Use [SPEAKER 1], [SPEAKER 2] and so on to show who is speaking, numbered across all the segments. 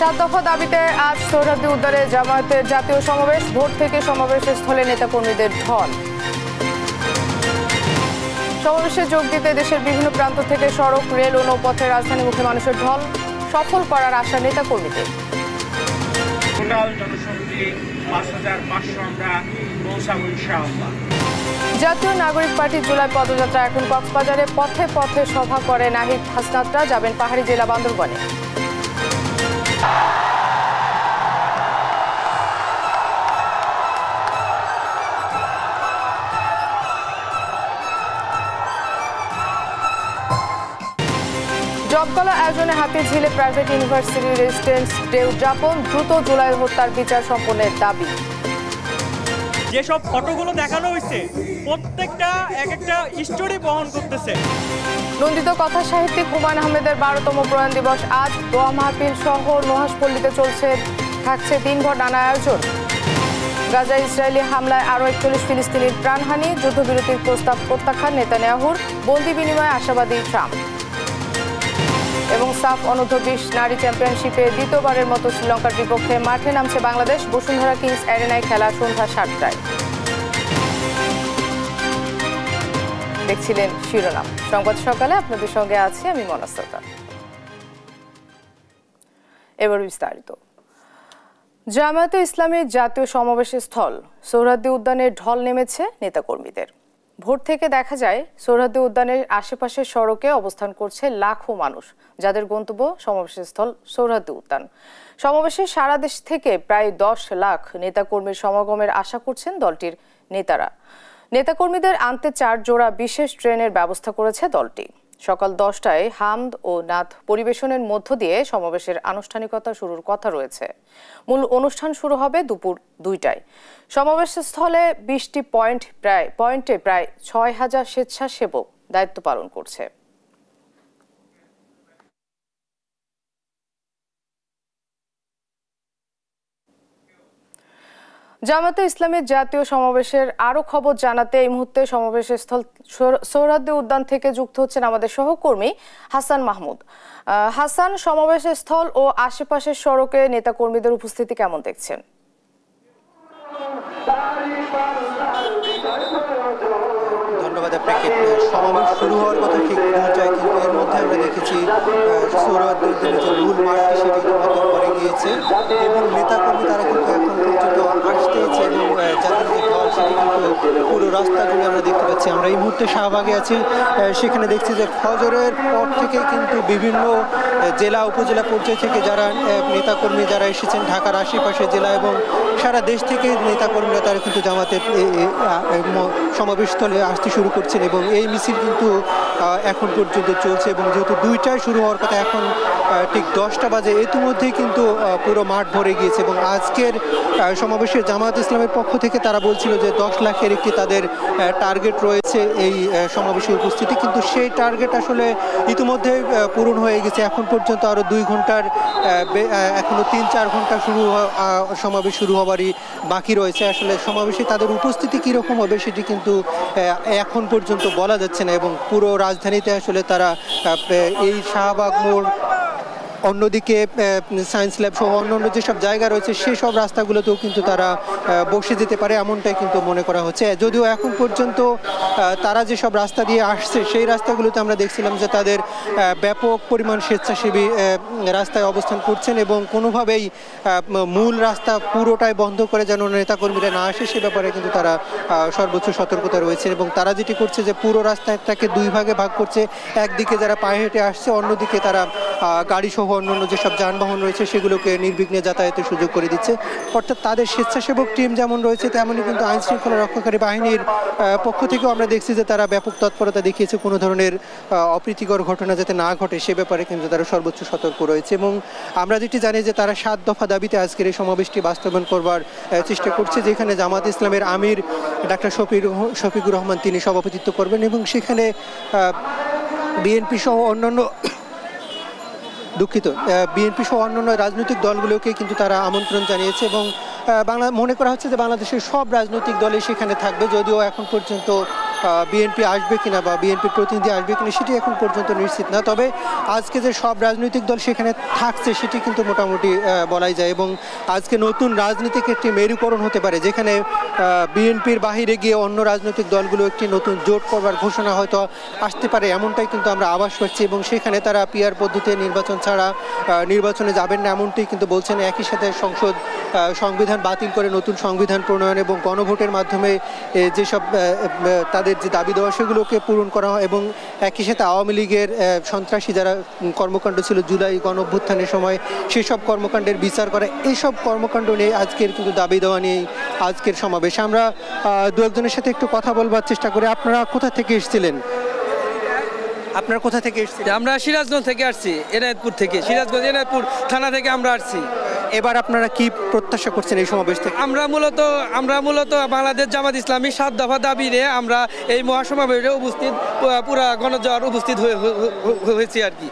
[SPEAKER 1] 7 দফা দাবিতে আজ সোহরাওয়ার্দী উদ্যানে জামায়াতের জাতীয় সমাবেশ। ভোর থেকে সমাবেশের স্থলে নেতাকর্মীদের ঢল। সমাবেশে যোগ দিতে দেশের বিভিন্ন প্রান্ত থেকে সড়ক, রেল ও নৌপথে রাজধানীমুখী মানুষের ঢল। সফল করার আশা নেতাকর্মীদের। জাতীয় নাগরিক পার্টির জুলাই পদযাত্রা এখন কক্সবাজারে। পথে পথে সভা করে নাহিদ হাসনাতরা, যাবেন পাহাড়ি জেলা বান্দরবানে। জবকলা আয়োজনে হাতিঝিলে প্রাইভেট ইউনিভার্সিটি রেজিস্ট্যান্স ডে উদযাপন। দ্রুত জুলাই হত্যার বিচার সম্পন্নের দাবি।
[SPEAKER 2] যেসব ফটোগুলো দেখানো হয়েছে প্রত্যেকটা এক একটা স্টোরি বহন করতেছে।
[SPEAKER 1] নন্দিত কথা সাহিত্যিক হুমায়ুন আহমেদের 12তম প্রয়াণ দিবস আজ। দোয়া মাহফিল সহ নুহাশপল্লীতে থাকছে দিনভর নানা আয়োজন। গাজায় ইসরায়েলি হামলায় আরও 41 ফিলিস্তিনির প্রাণহানি। যুদ্ধবিরতির প্রস্তাব প্রত্যাখ্যান নেতানিয়াহুর। বন্দি বিনিময়ে আশাবাদী ট্রাম্প। এবং সাফ অনূর্ধ্ব-20 নারী চ্যাম্পিয়নশিপে দ্বিতীয়বারের মতো শ্রীলঙ্কার বিপক্ষে মাঠে নামছে বাংলাদেশ। বসুন্ধরা কিংস অ্যারেনায় খেলা সন্ধ্যা 7টায়। দেখছিলেন শিরোনাম সংবাদ সকালে, আপনাদের সঙ্গে আছি আমি মনাসতা। এবার বিস্তারিত। জামায়াতে ইসলামীর জাতীয় সমাবেশের স্থল সোহরাওয়ার্দী উদ্যানে ঢল নেমেছে নেতাকর্মীদের। ভোর থেকে দেখা যায় সোহরাওয়ার্দী উদ্যানের আশেপাশের সড়কে অবস্থান করছে লাখো মানুষ, যাদের গন্তব্য সমাবেশের স্থল সোহরাওয়ার্দী উদ্যান। সমাবেশে সারা দেশ থেকে প্রায় 10 লাখ নেতাকর্মীর সমাগমের আশা করছেন দলটির নেতারা। নেতাকর্মীদের আনতে 4 জোড়া বিশেষ ট্রেনের ব্যবস্থা করেছে দলটি। সকাল 10টায় হামদ ও নাত পরিবেশনের মধ্য দিয়ে সমাবেশের আনুষ্ঠানিকতা শুরুর কথা রয়েছে। মূল অনুষ্ঠান শুরু হবে দুপুর 2টায়। সমাবেশস্থলে 20টি পয়েন্টে প্রায় 6000 স্বেচ্ছাসেবক দায়িত্ব পালন করছে। জামায়াতে ইসলামের জাতীয় সমাবেশের আরো খবর জানাতে এই মুহূর্তে সমাবেশের স্থল সোহরাওয়ার্দী উদ্যান থেকে যুক্ত হচ্ছেন আমাদের সহকর্মী হাসান মাহমুদ। হাসান, সমাবেশের স্থল ও আশেপাশের সড়কে নেতাকর্মীদের উপস্থিতি কেমন দেখছেন?
[SPEAKER 3] ধন্যবাদ আপনাকে। সমাবেশ শুরু হওয়ার কথা ঠিক পৌঁছায়, কিন্তু এর মধ্যে আমরা দেখেছি সোহরাওয়ার্দী উদ্যানের যে মূল মাঠটি সেটি ইতিমধ্যে পরে গিয়েছে এবং নেতাকর্মী তারা কিন্তু এখন পর্যন্ত আসতেছে এবং যাদের যে ঢল সেটি কিন্তু পুরো রাস্তা জুড়ে আমরা দেখতে পাচ্ছি। আমরা এই মুহূর্তে শাহবাগে আছি, সেখানে দেখছি যে ফজরের পর থেকে কিন্তু বিভিন্ন জেলা উপজেলা পর্যায় থেকে যারা নেতাকর্মী যারা এসেছেন ঢাকার আশেপাশে জেলা এবং সারা দেশ থেকে নেতাকর্মীরা তারা কিন্তু জামাতের সমাবেশস্থলে আসতে শুরু করছেন এবং এই মিছিল কিন্তু এখন পর্যন্ত চলছে এবং যেহেতু 2টায় শুরু হওয়ার কথা, এখন ঠিক 10টা বাজে, ইতিমধ্যেই কিন্তু পুরো মাঠ ভরে গিয়েছে এবং আজকের সমাবেশে জামায়াত ইসলামের পক্ষ থেকে তারা বলছিল যে 10 লাখের একটি তাদের টার্গেট রয়েছে এই সমাবেশে উপস্থিতি, কিন্তু সেই টার্গেট আসলে ইতিমধ্যে পূরণ হয়ে গেছে। এখন পর্যন্ত আরও 2 ঘন্টার এখনো 3-4 ঘন্টা সমাবেশ শুরু হওয়ারই বাকি রয়েছে। আসলে সমাবেশে তাদের উপস্থিতি কীরকম হবে সেটি কিন্তু এখন পর্যন্ত বলা যাচ্ছে না এবং পুরো রাজধানীতে আসলে তারা এই শাহবাগ মোড়, অন্যদিকে সায়েন্স ল্যাব সহ অন্যান্য যেসব জায়গা রয়েছে সেসব রাস্তাগুলোতেও কিন্তু তারা বসে যেতে পারে, এমনটাই কিন্তু মনে করা হচ্ছে। যদিও এখন পর্যন্ত তারা যেসব রাস্তা দিয়ে আসছে সেই রাস্তাগুলোতে আমরা দেখছিলাম যে তাদের ব্যাপক পরিমাণ স্বেচ্ছাসেবী রাস্তায় অবস্থান করছেন এবং কোনোভাবেই মূল রাস্তা পুরোটাই বন্ধ করে যেন নেতাকর্মীরা না আসে সে ব্যাপারে কিন্তু তারা সর্বোচ্চ সতর্কতা রয়েছে এবং তারা যেটি করছে যে পুরো রাস্তাটাকে 2 ভাগে ভাগ করছে। একদিকে যারা পায়ে হেঁটে আসছে, অন্যদিকে তারা গাড়ি সহ অন্যান্য যেসব যানবাহন রয়েছে সেগুলোকে নির্বিঘ্নে যাতায়াতের সুযোগ করে দিচ্ছে। অর্থাৎ তাদের স্বেচ্ছাসেবক টিম যেমন রয়েছে তেমনই কিন্তু আইন শৃঙ্খলা রক্ষাকারী বাহিনীর পক্ষ থেকেও আমরা দেখছি যে তারা ব্যাপক তৎপরতা দেখিয়েছে কোনো ধরনের অপ্রীতিকর ঘটনা যাতে না ঘটে সে ব্যাপারে কিন্তু তারা সর্বোচ্চ সতর্ক রয়েছে এবং আমরা যেটি জানি যে তারা 7 দফা দাবিতে আজকের এই সমাবেশটি বাস্তবায়ন করবার চেষ্টা করছে, যেখানে জামাত ইসলামের আমির ডাক্তার শফিকুর রহমান তিনি সভাপতিত্ব করবেন এবং সেখানে বিএনপি সহ অন্যান্য রাজনৈতিক দলগুলোকে কিন্তু তারা আমন্ত্রণ জানিয়েছে এবং মনে করা হচ্ছে যে বাংলাদেশের সব রাজনৈতিক দলই সেখানে থাকবে। যদিও এখন পর্যন্ত বিএনপি আসবে কিনা বা বিএনপির প্রতিনিধি আসবে কিনা সেটি এখন পর্যন্ত নিশ্চিত না। তবে আজকে যে সব রাজনৈতিক দল সেখানে থাকছে সেটি কিন্তু মোটামুটি বলাই যায়, এবং আজকে নতুন রাজনীতিক একটি মেরুকরণ হতে পারে, যেখানে বিএনপির বাহিরে গিয়ে অন্য রাজনৈতিক দলগুলো একটি নতুন জোট করবার ঘোষণা হয়তো আসতে পারে, এমনটাই কিন্তু আমরা আভাস পাচ্ছি। এবং সেখানে তারা পিআর পদ্ধতিতে নির্বাচন ছাড়া নির্বাচনে যাবেন না এমনটি কিন্তু বলছেন। একই সাথে সংবিধান বাতিল করে নতুন সংবিধান প্রণয়ন এবং গণভোটের মাধ্যমে যেসব তাদের যে দাবি দেওয়া সেগুলোকে পূরণ করা হয়, এবং একই সাথে আওয়ামী লীগের সন্ত্রাসী যারা কর্মকাণ্ড ছিল জুলাই গণঅভ্যুত্থানের সময় সেসব কর্মকাণ্ডের বিচার করা, এইসব কর্মকাণ্ড নিয়ে আজকের কিন্তু দাবি দেওয়া নিয়ে আজকের সমাবেশ। আমরা দু একজনের সাথে একটু কথা বলবার চেষ্টা করি। আপনারা কোথা থেকে এসেছিলেন? আপনারা কোথা থেকে এসেছিলেন?
[SPEAKER 4] আমরা সিরাজগঞ্জ থেকে আসছি, এনায়েতপুর থেকে, সিরাজগঞ্জ এনায়েতপুর থানা থেকে আমরা আসছি।
[SPEAKER 3] এবার আপনারা কি প্রত্যাশা করছেন এই সমাবেশ থেকে?
[SPEAKER 4] আমরা মূলত বাংলাদেশ জামাত ইসলামী 7 দফা দাবি নিয়ে আমরা এই মহাসমাবেশে উপস্থিত, পুরা গণজোয়ার উপস্থিত হয়েছি আর কি।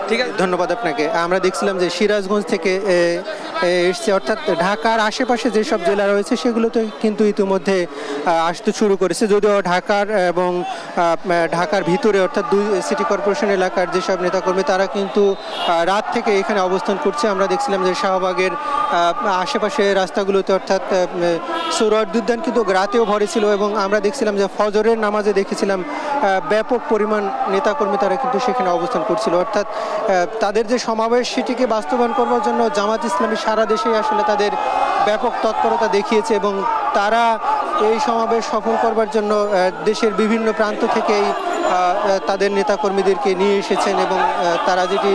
[SPEAKER 4] ঠিক আছে,
[SPEAKER 3] ধন্যবাদ আপনাকে। আমরা দেখছিলাম যে সিরাজগঞ্জ থেকে এসছে, অর্থাৎ ঢাকার আশেপাশে যেসব জেলা রয়েছে সেগুলোতে কিন্তু ইতিমধ্যে আসতে শুরু করেছে, যদিও ঢাকার এবং ঢাকার ভিতরে অর্থাৎ 2 সিটি কর্পোরেশন এলাকার যেসব নেতাকর্মী তারা কিন্তু রাত থেকে এখানে অবস্থান করছে। আমরা দেখছিলাম যে শাহবাগের আশেপাশে রাস্তাগুলোতে অর্থাৎ সোহরাওয়ার্দী উদ্যান কিন্তু রাতেও ভরে ছিল, এবং আমরা দেখছিলাম যে ফজরের নামাজে দেখেছিলাম ব্যাপক পরিমাণ নেতাকর্মী তারা কিন্তু সেখানে অবস্থান করছিল। অর্থাৎ তাদের যে সমাবেশ সেটিকে বাস্তবায়ন করবার জন্য জামাত ইসলামী সারা দেশেই আসলে তাদের ব্যাপক তৎপরতা দেখিয়েছে, এবং তারা এই সমাবেশ সফল করবার জন্য দেশের বিভিন্ন প্রান্ত থেকেই তাদের নেতাকর্মীদেরকে নিয়ে এসেছেন, এবং তারা যেটি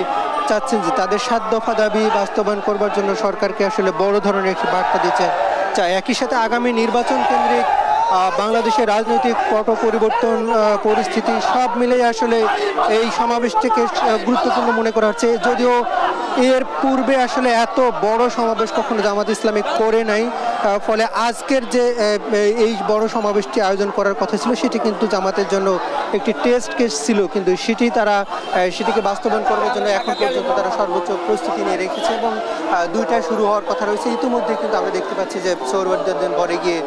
[SPEAKER 3] চাচ্ছেন যে তাদের 7 দফা দাবি বাস্তবায়ন করবার জন্য সরকারকে আসলে বড় ধরনের একটি বার্তা দিতে চায়। একই সাথে আগামী নির্বাচন কেন্দ্রিক বাংলাদেশের রাজনৈতিক পট পরিবর্তন পরিস্থিতি সব মিলেই আসলে এই সমাবেশটিকে গুরুত্বপূর্ণ মনে করা হচ্ছে। যদিও এর পূর্বে আসলে এত বড় সমাবেশ কখনো জামাত ইসলামী করে নাই, ফলে আজকের যে এই বড় সমাবেশটি আয়োজন করার কথা ছিল সেটি কিন্তু জামাতের জন্য একটি টেস্ট কেস ছিল, কিন্তু সেটিকে বাস্তবায়ন করার জন্য এখন পর্যন্ত তারা সর্বোচ্চ প্রস্তুতি নিয়ে রেখেছে, এবং 2টায় শুরু হওয়ার কথা রয়েছে। ইতিমধ্যে কিন্তু আমরা দেখতে পাচ্ছি যে সোহরাওয়ার্দী উদ্যান ভরে গিয়ে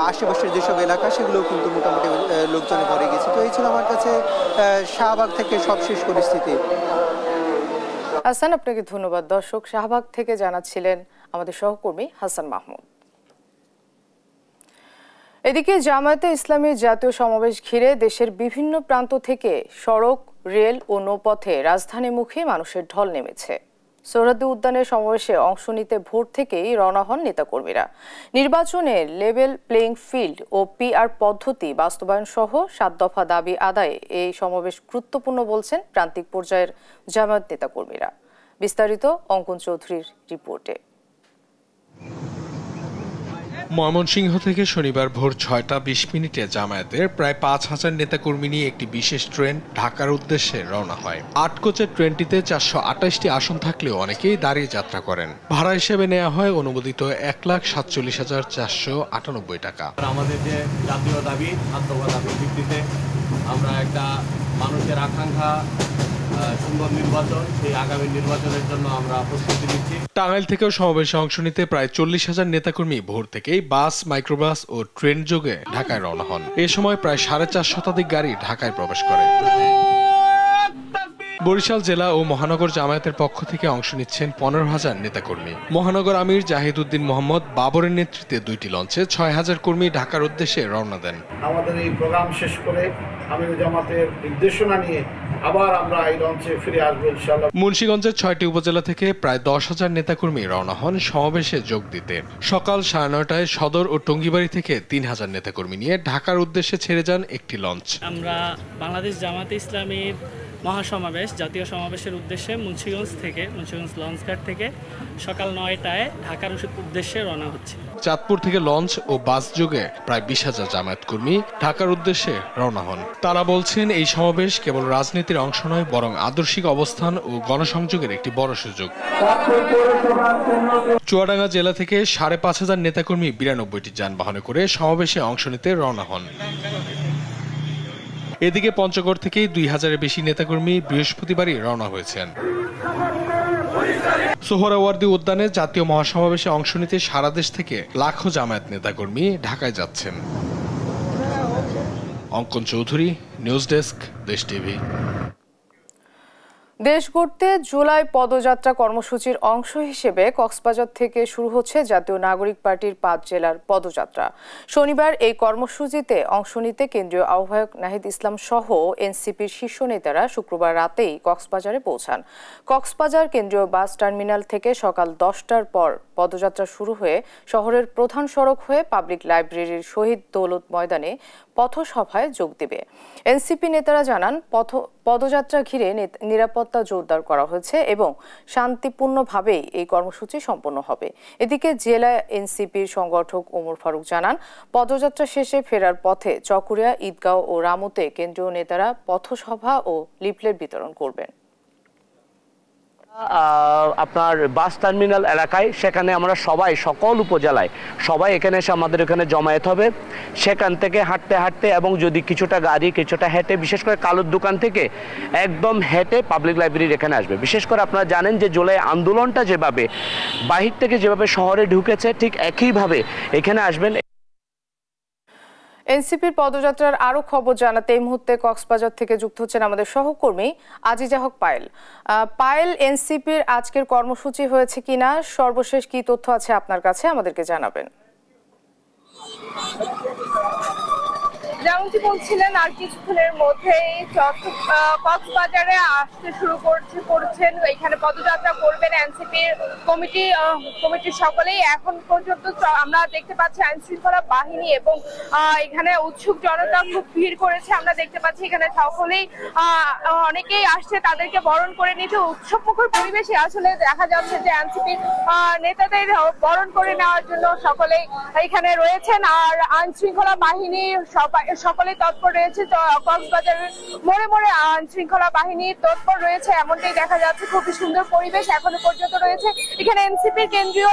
[SPEAKER 3] আশেপাশের যেসব এলাকা সেগুলোও কিন্তু মোটামুটি লোকজনে ভরে গেছে। তো এই ছিল আমার কাছে শাহবাগ থেকে সবশেষ পরিস্থিতি।
[SPEAKER 1] হাসান, আপনাকে ধন্যবাদ। দর্শক, শাহবাগ থেকে জানাচ্ছিলেন আমাদের সহকর্মী হাসান মাহমুদ। এদিকে জামায়াতে ইসলামীর জাতীয় সমাবেশ ঘিরে দেশের বিভিন্ন প্রান্ত থেকে সড়ক, রেল ও নৌপথে রাজধানীমুখী মানুষের ঢল নেমেছে। সোহরাওয়ার্দী উদ্যানের সমাবেশে অংশ নিতে ভোর থেকেই রওনা হন নেতাকর্মীরা। নির্বাচনে লেভেল প্লেইং ফিল্ড ও পিআর পদ্ধতি বাস্তবায়ন সহ 7 দফা দাবি আদায়ে এই সমাবেশ গুরুত্বপূর্ণ বলছেন প্রান্তিক পর্যায়ের জামায়াত নেতাকর্মীরা। বিস্তারিত অঙ্কন চৌধুরীর রিপোর্টে।
[SPEAKER 5] ময়মনসিংহ থেকে শনিবার ভোর 6:20 জামায়াতের প্রায় 5000 নেতাকর্মী নিয়ে একটি বিশেষ ট্রেন ঢাকার উদ্দেশ্যে রওনা হয়। 8 কোচের ট্রেনটিতে 428টি আসন থাকলেও অনেকেই দাঁড়িয়ে যাত্রা করেন। ভাড়া হিসেবে নেওয়া হয় অনুমোদিত 1,47,498 টাকা।
[SPEAKER 6] আমাদের যে জাতীয় দাবি, আত্মগত দাবির ভিত্তিতে আমরা একটা মানুষের আকাঙ্ক্ষা সুন্দর নির্বাচন, সেই আগামী নির্বাচনের জন্য আমরা প্রস্তুতি নিচ্ছি।
[SPEAKER 5] টাঙ্গাইল থেকেও সমাবেশে অংশ নিতে প্রায় 40,000 নেতাকর্মী ভোর থেকেই বাস, মাইক্রোবাস ও ট্রেন যোগে ঢাকায় রওনা হন। এ সময় প্রায় 4.5 শতাধিক গাড়ি ঢাকায় প্রবেশ করে। বরিশাল জেলা ও মহানগর জামায়াতের পক্ষ থেকে অংশ নিচ্ছেন 15,000 নেতাকর্মী। মহানগর আমির জাহিদউদ্দিন মোহাম্মদ বাবরের নেতৃত্বে 2টি লঞ্চে 6,000 কর্মী ঢাকার উদ্দেশ্যে রওনা দেন।
[SPEAKER 7] আমাদের এই প্রোগ্রাম শেষ করে আমির জামাতের নির্দেশনা নিয়ে আবার আমরা এই লঞ্চে ফিরে আসবো ইনশাআল্লাহ।
[SPEAKER 5] মুন্সিগঞ্জের 6টি উপজেলা থেকে প্রায় 10,000 নেতাকর্মী রওনা হন সমাবেশে যোগ দিতে। সকাল 9:30টায় সদর ও টঙ্গিবাড়ি থেকে 3,000 নেতাকর্মী নিয়ে ঢাকার উদ্দেশ্যে ছেড়ে যান একটি লঞ্চ।
[SPEAKER 8] আমরা বাংলাদেশ জামাতে ইসলামীর মহাসমাবেশ, জাতীয় সমাবেশের উদ্দেশ্যে মুন্সিগঞ্জ লঞ্চঘাট থেকে সকাল 9টায় ঢাকার উদ্দেশ্যে রওনা হচ্ছে।
[SPEAKER 5] চাঁদপুর থেকে লঞ্চ ও বাস যোগে প্রায় 20,000 জামায়াত কর্মী ঢাকার উদ্দেশ্যে রওনা হন। তারা বলছেন এই সমাবেশ কেবল রাজনীতির অংশ নয়, বরং আদর্শিক অবস্থান ও গণসংযোগের একটি বড় সুযোগ। চুয়াডাঙ্গা জেলা থেকে 5,500 নেতাকর্মী 92টি যানবাহনে করে সমাবেশে অংশ নিতে রওনা হন। এদিকে পঞ্চগড় থেকে 2,000-এর বেশি নেতাকর্মী বৃহস্পতিবারই রওনা হয়েছেন। সোহরাওয়ার্দী উদ্যানে জাতীয় মহাসমাবেশে অংশ নিতে সারা দেশ থেকে লাখো জামায়াত নেতাকর্মী ঢাকায় যাচ্ছেন। অঙ্কন চৌধুরী, নিউজ ডেস্ক, দেশ টিভি।
[SPEAKER 1] দেশ গড়তে জুলাই পদযাত্রা কর্মসূচির অংশ হিসেবে কক্সবাজার থেকে শুরু হচ্ছে জাতীয় নাগরিক পার্টির 5 জেলার পদযাত্রা। শনিবার এই কর্মসূচিতে অংশ নিতে কেন্দ্রীয় আহ্বায়ক নাহিদ ইসলাম সহ এনসিপির শীর্ষ নেতারা শুক্রবার রাতেই কক্সবাজারে পৌঁছান। কক্সবাজার কেন্দ্রীয় বাস টার্মিনাল থেকে সকাল 10টার পর পদযাত্রা শুরু হয়ে শহরের প্রধান সড়ক হয়ে পাবলিক লাইব্রেরির শহীদ দৌলত ময়দানে পথসভায় যোগ দেবে। এনসিপি নেতারা জানান পদযাত্রা ঘিরে নিরাপত্তা জোরদার করা হয়েছে এবং শান্তিপূর্ণভাবেই এই কর্মসূচি সম্পন্ন হবে। এদিকে জেলা এনসিপির সংগঠক ওমর ফারুক জানান, পদযাত্রা শেষে ফেরার পথে চকরিয়া, ঈদগাঁও ও রামুতে কেন্দ্রীয় নেতারা পথসভা ও লিফলেট বিতরণ করবেন।
[SPEAKER 9] আপনার বাস টার্মিনাল এলাকায়, সেখানে আমরা সবাই সকল উপজেলায় সবাই এখানে এসে আমাদের এখানে জমায়েত হবে। সেখান থেকে হাঁটতে হাঁটতে এবং যদি কিছুটা গাড়ি কিছুটা হেঁটে, বিশেষ করে কালোর দোকান থেকে একদম হেঁটে পাবলিক লাইব্রেরির এখানে আসবে। বিশেষ করে আপনারা জানেন যে জুলাই আন্দোলনটা যেভাবে বাহির থেকে যেভাবে শহরে ঢুকেছে, ঠিক একইভাবে এখানে আসবেন।
[SPEAKER 1] এনসিপির পদযাত্রার আরো খবর জানাতে এই মুহূর্তে কক্সবাজার থেকে যুক্ত হচ্ছেন আমাদের সহকর্মী আজিজা হক পায়েল। পায়েল, এনসিপির আজকের কর্মসূচি হয়েছে কিনা, সর্বশেষ কি তথ্য আছে আপনার কাছে, আমাদেরকে জানাবেন।
[SPEAKER 10] যেমনটি বলছিলেন, আর কিছুক্ষণের মধ্যেই কক্সবাজারে আসতে শুরু করছেন, এখানে পদযাত্রা করবেন এনসিপির কমিটির সকলেই। এখন পর্যন্ত আমরা দেখতে পাচ্ছি আইন শৃঙ্খলা বাহিনী এবং এখানে উৎসুক জনতা খুব ভিড় করেছে। আমরা দেখতে পাচ্ছি এখানে সকলেই অনেকেই আসছে তাদেরকে বরণ করে নিতে। উৎসবমুখর পরিবেশে আসলে দেখা যাচ্ছে যে এনসিপির নেতাদের বরণ করে নেওয়ার জন্য সকলেই এখানে রয়েছেন। আর আইন শৃঙ্খলা বাহিনী সকলে তৎপর রয়েছে। কক্সবাজারের মোড়ে মোড়ে আইন শৃঙ্খলা বাহিনী তৎপর রয়েছে, এমনটাই দেখা যাচ্ছে। খুবই সুন্দর পরিবেশ এখনো পর্যন্ত রয়েছে। এখানে এনসিপির কেন্দ্রীয়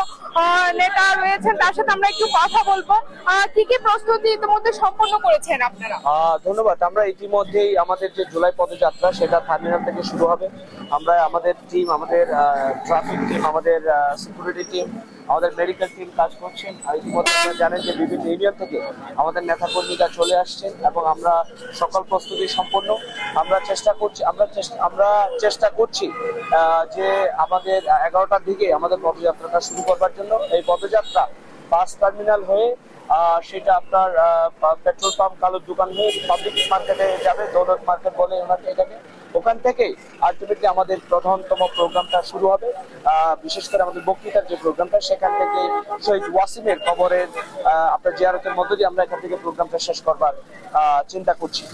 [SPEAKER 10] নেতা রয়েছেন, তার সাথে আমরা একটু কথা বলবো। কি কি প্রস্তুতি ইতিমধ্যে সম্পন্ন করেছেন আপনারা?
[SPEAKER 9] ধন্যবাদ। আমরা ইতিমধ্যেই আমাদের যে জুলাই পদযাত্রা, সেটা টার্মিনাল থেকে শুরু হবে। আমরা আমাদের টিম, আমাদের ট্রাফিক টিম, আমাদের সিকিউরিটি টিম, আমাদের মেডিকেল টিম কাজ করছেন। আর ইতিমধ্যে আপনারা জানেন যে বিভিন্ন ইউনিয়ন থেকে আমাদের নেতাকর্মীরা চলে আসছেন এবং আমরা সকল প্রস্তুতি সম্পন্ন। আমরা চেষ্টা করছি যে আমাদের 11টার দিকে আমাদের পদযাত্রাটা শুরু করবার জন্য। এই পদযাত্রা বাস টার্মিনাল হয়ে সেটা আপনার পেট্রোল পাম্প, কালোর দোকান হয়ে পাবলিক মার্কেটে যাবে, দৌলত মার্কেট বলে ওনাকে এটাকে। ওখান থেকে আলটিমেটলি আমাদের প্রধানতম প্রোগ্রামটা শুরু হবে। বিশেষ করে আমাদের বক্তৃতার যে প্রোগ্রামটা, সেখান থেকে শহীদ ওয়াসিমের কবরের আপনার জিয়ারতের মধ্য দিয়ে আমরা এখান থেকে প্রোগ্রামটা শেষ করবার চিন্তা করছি।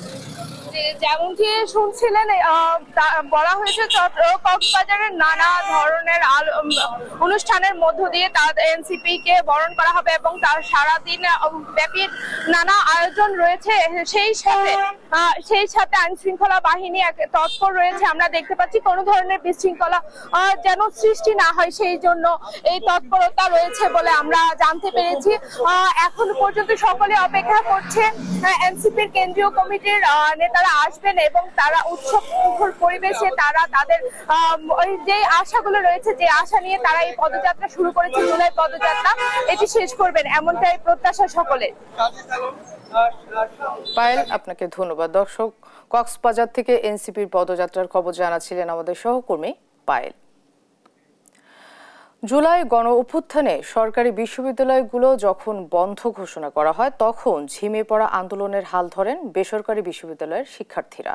[SPEAKER 10] যেমনটি শুনছিলেন, বলা হয়েছে কক্সবাজারের নানা ধরনের অনুষ্ঠানের মধ্য দিয়ে তার এনসিপি কে বরণ করা হবে এবং তার সারাদিন ব্যাপী নানা আয়োজন রয়েছে। সেই সাথে আইন শৃঙ্খলা বাহিনী তৎপর রয়েছে। আমরা দেখতে পাচ্ছি কোনো ধরনের বিশৃঙ্খলা যেন সৃষ্টি না হয়, সেই জন্য এই তৎপরতা রয়েছে বলে আমরা জানতে পেরেছি। এখন পর্যন্ত সকলে অপেক্ষা করছে এনসিপির কেন্দ্রীয় কমিটির নেতারা আসবেন এবং তারা উৎসবমুখর পরিবেশে তারা তাদের যে আশাগুলো রয়েছে, যে আশা নিয়ে তারা এই পদযাত্রা শুরু করেছে, জুলাই পদযাত্রা, এটি শেষ করবেন, এমনটাই প্রত্যাশা সকলের।
[SPEAKER 1] পায়েল, আপনাকে ধন্যবাদ। দর্শক, কক্সবাজার থেকে এনসিপির পদযাত্রার খবর জানাচ্ছিলেন আমাদের সহকর্মী পায়েল। জুলাই গণ অভ্যুত্থানে সরকারি বিশ্ববিদ্যালয়গুলো যখন বন্ধ ঘোষণা করা হয়, তখন ঝিমে পড়া আন্দোলনের হাল ধরেন বেসরকারি বিশ্ববিদ্যালয়ের শিক্ষার্থীরা।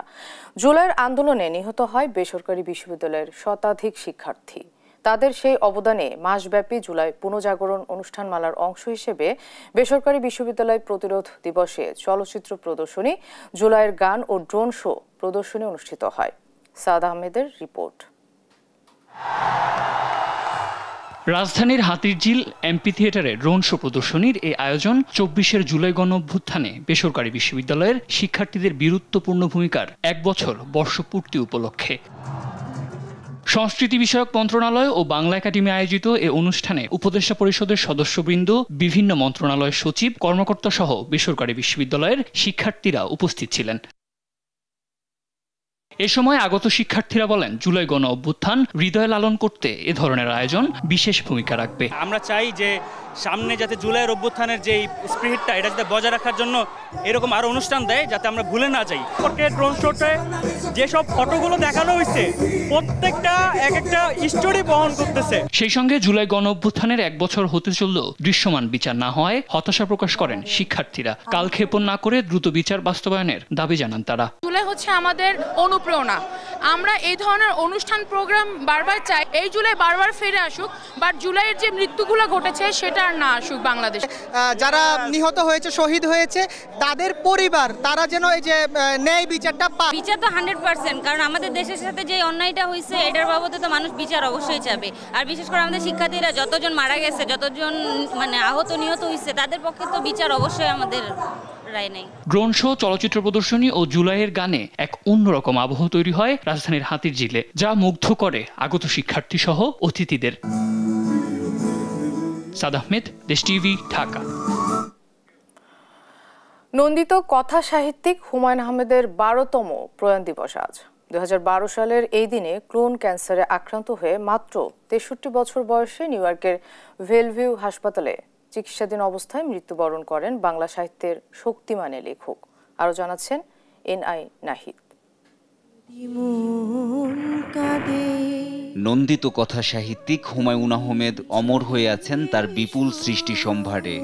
[SPEAKER 1] জুলাইয়ের আন্দোলনে নিহত হয় বেসরকারি বিশ্ববিদ্যালয়ের শতাধিক শিক্ষার্থী। তাদের সেই অবদানে মাসব্যাপী জুলাই পুনর্জাগরণ অনুষ্ঠানমালার অংশ হিসেবে বেসরকারি বিশ্ববিদ্যালয় প্রতিরোধ দিবসে চলচ্চিত্র প্রদর্শনী, জুলাইয়ের গান ও ড্রোন শো প্রদর্শনী অনুষ্ঠিত হয়। সাদ আহমেদের রিপোর্ট।
[SPEAKER 11] রাজধানীর হাতিরঝিল এমপি থিয়েটারে ড্রোন শো প্রদর্শনীর এই আয়োজন ২৪ জুলাই গণ অভ্যুত্থানে বেসরকারি বিশ্ববিদ্যালয়ের শিক্ষার্থীদের বীরত্বপূর্ণ ভূমিকার ১ বছর বর্ষপূর্তি উপলক্ষে। সংস্কৃতি বিষয়ক মন্ত্রণালয় ও বাংলা একাডেমি আয়োজিত এ অনুষ্ঠানে উপদেষ্টা পরিষদের সদস্যবৃন্দ, বিভিন্ন মন্ত্রণালয়ের সচিব, কর্মকর্তা সহ বেসরকারি বিশ্ববিদ্যালয়ের শিক্ষার্থীরা উপস্থিত ছিলেন। এ সময় আগত শিক্ষার্থীরা বলেন, জুলাই গণ অভ্যুত্থান হৃদয় লালন করতে এ ধরনের আয়োজন বিশেষ ভূমিকা রাখবে।
[SPEAKER 2] আমরা চাই যে সামনে যাতে জুলাইয়ের অভ্যুত্থানের যে স্পিরিটটা এটা যাতে বজায় রাখার জন্য এরকম আরো অনুষ্ঠান দেয়, যাতে আমরা ভুলে না যাই। ড্রোন শোতে যেসব ফটোগুলো দেখানো হয়েছে প্রত্যেকটা এক একটা স্টোরি বহন করতেছে।
[SPEAKER 11] সেই সঙ্গে জুলাই গণ অভ্যুত্থানের 1 বছর হতে চললেও দৃশ্যমান বিচার না হওয়ায় হতাশা প্রকাশ করেন শিক্ষার্থীরা। কালক্ষেপণ না করে দ্রুত বিচার বাস্তবায়নের দাবি জানান তারা।
[SPEAKER 12] জুলাই হচ্ছে আমাদের অনুপ্রেরণা। আমরা এই ধরনের অনুষ্ঠান প্রোগ্রাম বারবার চাই, এই জুলাই বারবার ফিরে আসুক, বাট জুলাইয়ের যে মৃত্যুগুলো ঘটেছে সেটা আর না আসুক বাংলাদেশে।
[SPEAKER 13] যারা নিহত হয়েছে, শহীদ হয়েছে, তাদের পরিবার তারা যেন এই যে ন্যায় বিচারটা পায়।
[SPEAKER 14] বিচার তো 100%, কারণ আমাদের দেশের সাথে যে অন্যায়টা হয়েছে এটার বাবদে তো মানুষ বিচার অবশ্যই চাবে। আর বিশেষ করে আমাদের শিক্ষার্থীরা যতজন মারা গেছে, যতজন মানে আহত নিহত হয়েছে, তাদের পক্ষে তো বিচার অবশ্যই আমাদের রায় নেই।
[SPEAKER 11] ড্রোন শো, চলচ্চিত্র প্রদর্শনী ও জুলাইয়ের গানে এক অন্যরকম আবহ তৈরি হয় রাজধানীর হাতিরঝিলে, যা মুগ্ধ করে আগত শিক্ষার্থী সহ অতিথিদের। সাদ আহমেদ, দেশ টিভি, ঢাকা।
[SPEAKER 1] নন্দিত কথা সাহিত্যিক হুমায়ুন আহমেদের 12তম প্রয়াণ দিবস আজ। 2012 সালের এই দিনে ক্লোন ক্যান্সারে আক্রান্ত হয়ে মাত্র 63 বছর বয়সে নিউ ইয়র্কের ভেলভিউ হাসপাতালে চিকিৎসাধীন অবস্থায় মৃত্যুবরণ করেন বাংলা সাহিত্যের শক্তিমানের লেখক। আরও জানাচ্ছেন NI নাহিদ।
[SPEAKER 15] নন্দিত কথা সাহিত্যিক হুমায়ুন আহমেদ অমর হয়ে আছেন তার বিপুল সৃষ্টি সম্ভারে।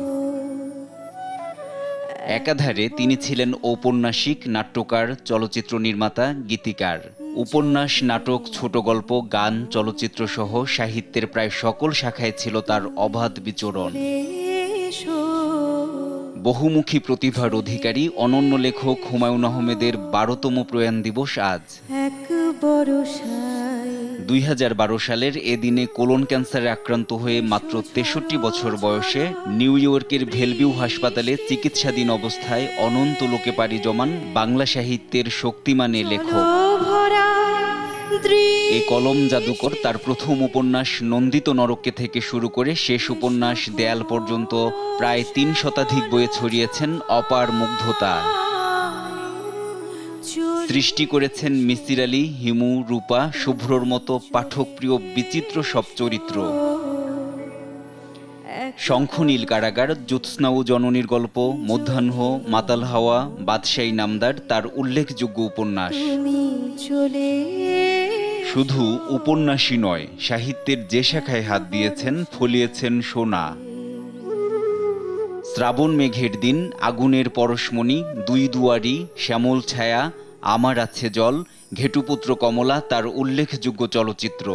[SPEAKER 15] একাধারে তিনি ছিলেন ঔপন্যাসিক, নাট্যকার, চলচ্চিত্র নির্মাতা, গীতিকার। উপন্যাস, নাটক, ছোট গল্প, গান, চলচ্চিত্র সহ সাহিত্যের প্রায় সকল শাখায় ছিল তার অবাধ বিচরণ। বহুমুখী প্রতিভার অধিকারী অনন্য লেখক হুমায়ুন আহমেদের 12তম প্রয়াণ দিবস আজ। 2012 সালের এ দিনে কোলন ক্যান্সারে আক্রান্ত হয়ে মাত্র 63 বছর বয়সে নিউ ইয়র্কের ভেলভিউ হাসপাতালে চিকিৎসাধীন অবস্থায় অনন্ত লোকে পাড়ি জমান বাংলা সাহিত্যের শক্তিমান এ লেখক। এই কলম জাদুকর তার প্রথম উপন্যাস নন্দিত নরকে থেকে শুরু করে শেষ উপন্যাস দেয়াল পর্যন্ত প্রায় 3 শতাধিক বইয়ে ছড়িয়েছেন অপার মুগ্ধতা। সৃষ্টি করেছেন মিসির আলী, হিমু, রূপা, শুভ্রর মতো পাঠকপ্রিয় বিচিত্র সব চরিত্র। শঙ্খনীল কারাগার, জ্যোৎস্নাউ জননীর গল্প, মধ্যাহ্ন, মাতাল হাওয়া, বাদশাহী নামদার তার উল্লেখযোগ্য উপন্যাস। শুধু উপন্যাসই নয়, সাহিত্যের যে শাখায় হাত দিয়েছেন ফলিয়েছেন সোনা। শ্রাবণ মেঘের দিন, আগুনের পরশমণি, দুই দুয়ারি, শ্যামল ছায়া, আমার আছে জল, ঘেটুপুত্র কমলা তার উল্লেখযোগ্য চলচ্চিত্র।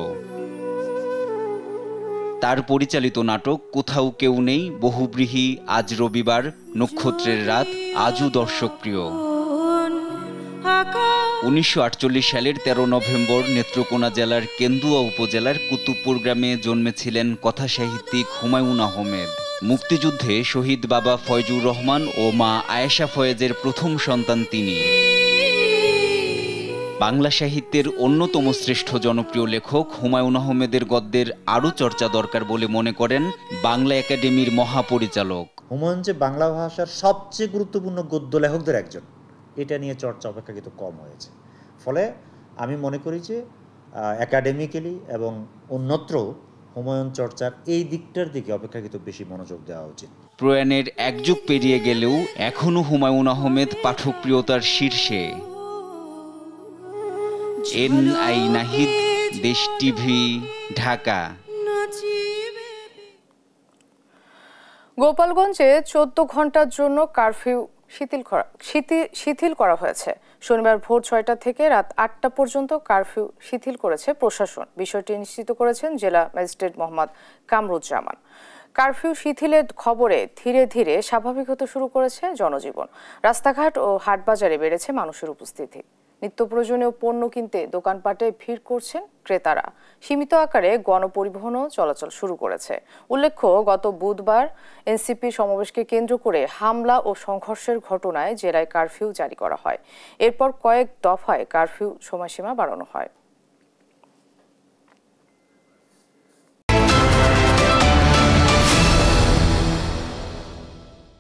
[SPEAKER 15] তার পরিচালিত নাটক কোথাও কেউ নেই, বহুব্রীহি, আজ রবিবার, নক্ষত্রের রাত আজও দর্শকপ্রিয়। 1948 সালের 13 নভেম্বর নেত্রকোনা জেলার কেন্দুয়া উপজেলার কুতুবপুর গ্রামে জন্মেছিলেন কথা সাহিত্যিক হুমায়ুন আহমেদ। মুক্তিযুদ্ধে শহীদ বাবা ফয়জুর রহমান ও মা আয়েশা ফয়েজের প্রথম সন্তান তিনি। বাংলা সাহিত্যের অন্যতম শ্রেষ্ঠ জনপ্রিয় লেখক হুমায়ুন আহমেদের গদ্যের আরও চর্চা দরকার বলে মনে করেন বাংলা একাডেমির মহাপরিচালক।
[SPEAKER 16] হুমায়ুন যে বাংলা ভাষার সবচেয়ে গুরুত্বপূর্ণ গদ্য লেখকদের একজন, এটা নিয়ে চর্চা অপেক্ষাকৃত কম হয়েছে। ফলে আমি মনে করি যে একাডেমিক্যালি এবং অন্যত্র হুমায়ুন চর্চার এই দিকটার দিকে অপেক্ষাকৃত বেশি মনোযোগ দেওয়া উচিত।
[SPEAKER 15] প্রয়াণের এক যুগ পেরিয়ে গেলেও এখনও হুমায়ুন আহমেদ পাঠকপ্রিয়তার শীর্ষে। NI নাহিদ, দেশ টিভি, ঢাকা।
[SPEAKER 1] গোপালগঞ্জে 14 ঘন্টার জন্য কারফিউ শিথিল করা হয়েছে। শনিবার ভোর 6টা থেকে রাত 8টা পর্যন্ত কারফিউ শিথিল করেছে প্রশাসন। বিষয়টি নিশ্চিত করেছেন জেলা ম্যাজিস্ট্রেট মোহাম্মদ কামরুজ্জামান। কারফিউ শিথিলের খবরে ধীরে ধীরে স্বাভাবিক হতে শুরু করেছে জনজীবন। রাস্তাঘাট ও হাটবাজারে বেড়েছে মানুষের উপস্থিতি। নিত্য প্রয়োজনীয় পণ্য কিনতে দোকানপাটে ভিড় করছেন ক্রেতারা। সীমিত আকারে গণপরিবহনও চলাচল শুরু করেছে। উল্লেখ্য, গত বুধবার এনসিপি সমাবেশকে কেন্দ্র করে হামলা ও সংঘর্ষের ঘটনায় জেলায় কারফিউ জারি করা হয়। এরপর কয়েক দফায় কারফিউ সময়সীমা বাড়ানো হয়।